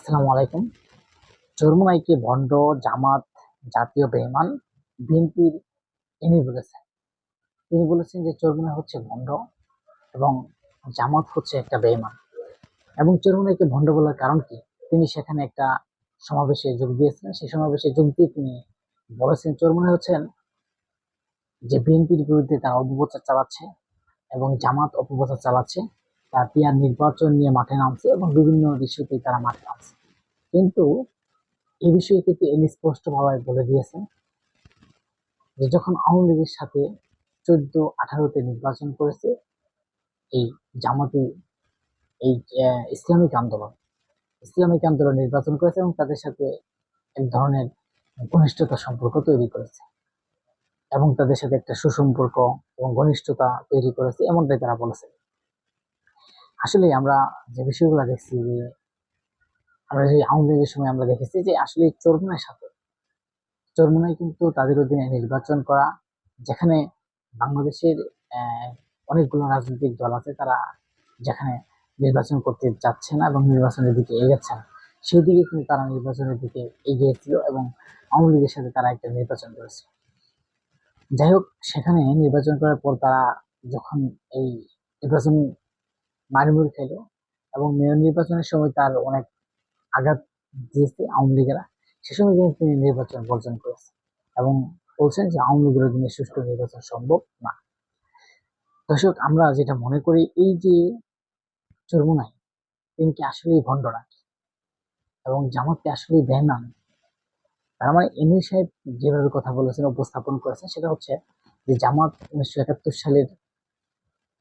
আসসালামু আলাইকুম। চরমোনাইকে ভণ্ড, জামাত, জাতীয় বেঈমান, বিএনপির ইনি বলেছেন। তিনি বলেছেন যে চরমোনাই হচ্ছে ভণ্ড এবং জামাত হচ্ছে একটা বেঈমান। এবং চরমোনাইকে ভণ্ড বলার কারণ কি? তিনি সেখানে একটা সমাবেশে যোগ দিয়েছিলেন। সেই সমাবেশে যোগ দিয়ে তিনি বলেছেন চরমোনাই হচ্ছেন যে বিএনপির বিরুদ্ধে তারা অপপ্রচার চালাচ্ছে এবং জামাত অপপ্রচার চালাচ্ছে। তার পিয়ার নির্বাচন নিয়ে মাঠে নামছে এবং বিভিন্ন ইস্যুতেই তারা মাঠে নামছে। কিন্তু এই বিষয়ে কিন্তু ইনি স্পষ্টভাবে বলে দিয়েছেন যে যখন আওয়ামী লীগের সাথে 14-18-তে নির্বাচন করেছে এই জামাতি এই ইসলামিক আন্দোলন নির্বাচন করেছে এবং তাদের সাথে এক ধরনের ঘনিষ্ঠতা সম্পর্ক তৈরি করেছে এবং তাদের সাথে একটা সুসম্পর্ক এবং ঘনিষ্ঠতা তৈরি করেছে, এমনটাই তারা বলেছে। আসলে আমরা যে বিষয়গুলো দেখছি যে আমরা যে আওয়ামী লীগের সময় আমরা দেখেছি যে আসলে চরমোনাই কিন্তু তাদের অধীনে নির্বাচন করা, যেখানে বাংলাদেশের অনেকগুলো রাজনৈতিক দল আছে, তারা যেখানে নির্বাচন করতে যাচ্ছে না এবং নির্বাচনের দিকে এগোচ্ছে না, সেই দিকে কিন্তু তারা নির্বাচনের দিকে এগিয়েছিল এবং আওয়ামী লীগের সাথে তারা একটা নির্বাচন করেছে। যাই হোক, সেখানে নির্বাচন করার পর তারা যখন এই নির্বাচন মারিমুরি খেল এবং মেয়র নির্বাচনের সময় তার অনেক আঘাত দিয়েছে আওয়ামী লীগেরা, সে সময় কিন্তু তিনি নির্বাচন বর্জন করেছে এবং বলছেন যে আওয়ামী লীগের অধীনে সুষ্ঠু নির্বাচন সম্ভব না। দর্শক, আমরা যেটা মনে করি, এই যে চরমোনাই, তিনি কি আসলেই ভণ্ড নাকি এবং জামাতকে আসলেই বেঈমান? তার মানে এমএল সাহেব যেভাবে কথা বলেছেন, উপস্থাপন করেছেন, সেটা হচ্ছে যে জামাত 1971 সালের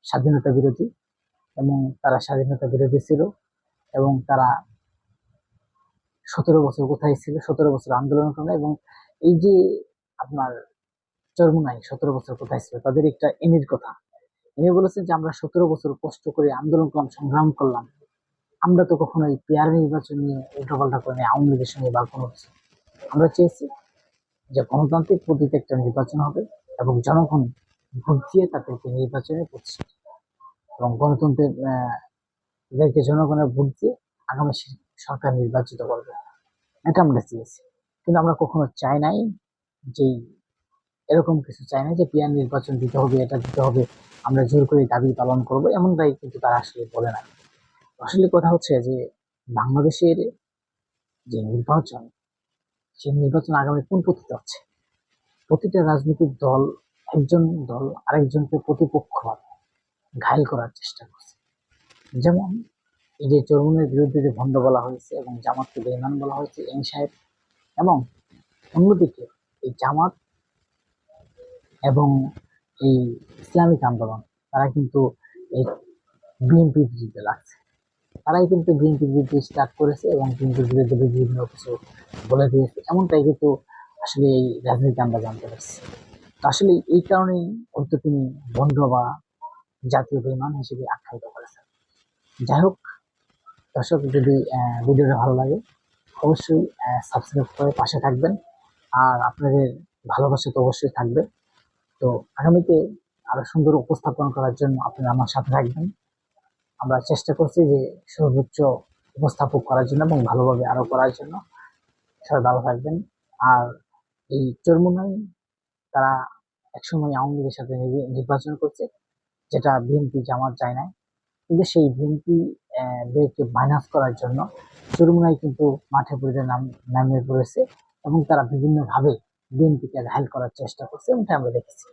স্বাধীনতা বিরোধী এবং তারা স্বাধীনতা বিরোধী ছিল এবং তারা 17 বছর কোথায় ছিল, 17 বছর আন্দোলন করে এবং এই যে আপনার চরমোনাই 17 বছর কোথায় ছিল, তাদের একটা এনির কথা। ইনি বলেছেন যে আমরা 17 বছর কষ্ট করে আন্দোলন করলাম, সংগ্রাম করলাম, আমরা তো কখনো এই পেয়ার নির্বাচন নিয়ে উল্টোপাল্টা করিনি আওয়ামী লীগের সঙ্গে বা কোনো কিছু। আমরা চেয়েছি যে গণতান্ত্রিক পদ্ধতিতে একটা নির্বাচন হবে এবং জনগণ ভোট দিয়ে তাদেরকে নির্বাচনে প্রতিষ্ঠিত এবং গণতন্ত্রের এদেরকে জনগণের ভোট দিয়ে আগামী সরকার নির্বাচিত করবে, এটা আমরা চেয়েছি। কিন্তু আমরা কখনো চাই নাই যে এরকম কিছু চাই না যে পিয়ার নির্বাচন দিতে হবে, এটা দিতে হবে, আমরা জোর করে দাবি পালন করবো, এমনটাই কিন্তু তারা আসলে বলে না। আসলে কথা হচ্ছে যে বাংলাদেশের যে নির্বাচন, সেই নির্বাচন আগামী কোন পদ্ধতি হচ্ছে, প্রতিটা রাজনৈতিক দল, একজন দল আরেকজনকে প্রতিপক্ষ ঘায়ল করার চেষ্টা করছে। যেমন এই যে চরমোনাইয়ের বিরুদ্ধে যে ভণ্ড বলা হয়েছে এবং জামাতকে বেঈমান বলা হয়েছে এম সাহেব, এবং অন্যদিকে এই জামাত এবং এই ইসলামিক আন্দোলন, তারা কিন্তু এই বিএনপির বিরুদ্ধে লাগছে, তারাই কিন্তু বিএনপির বিরুদ্ধে স্টার্ট করেছে এবং বিএনপির বিরুদ্ধে বিভিন্ন কিছু বলে দিয়েছে, এমনটাই কিন্তু আসলে এই রাজনীতি আমরা জানতে পারছি। তো আসলে এই কারণেই হয়তো তিনি ভণ্ড বা জাতীয় বেঈমান হিসেবে আখ্যায়িত করেছেন। যাই হোক দর্শক, যদি ভিডিওটা ভালো লাগে অবশ্যই সাবস্ক্রাইব করে পাশে থাকবেন, আর আপনাদের ভালোবাসা তো অবশ্যই থাকবে। তো আগামীতে আরো সুন্দর উপস্থাপন করার জন্য আপনারা আমার সাথে থাকবেন। আমরা চেষ্টা করছি যে সর্বোচ্চ উপস্থাপক করার জন্য এবং ভালোভাবে আরো করার জন্য। সবাই ভালো থাকবেন। আর এই চরমোনাই, তারা একসময় আওয়ামী লীগের সাথে নির্বাচন করছে, যেটা বিএনপি জামাত যায় নাই, কিন্তু সেই বিএনপি দেরকে মাইনাস করার জন্য চরমোনাই কিন্তু মাঠে পড়ে নামিয়ে পড়েছে এবং তারা বিভিন্ন ভাবে বিএনপিকে ঘায়ল করার চেষ্টা করছে, এমনটা আমরা দেখেছি।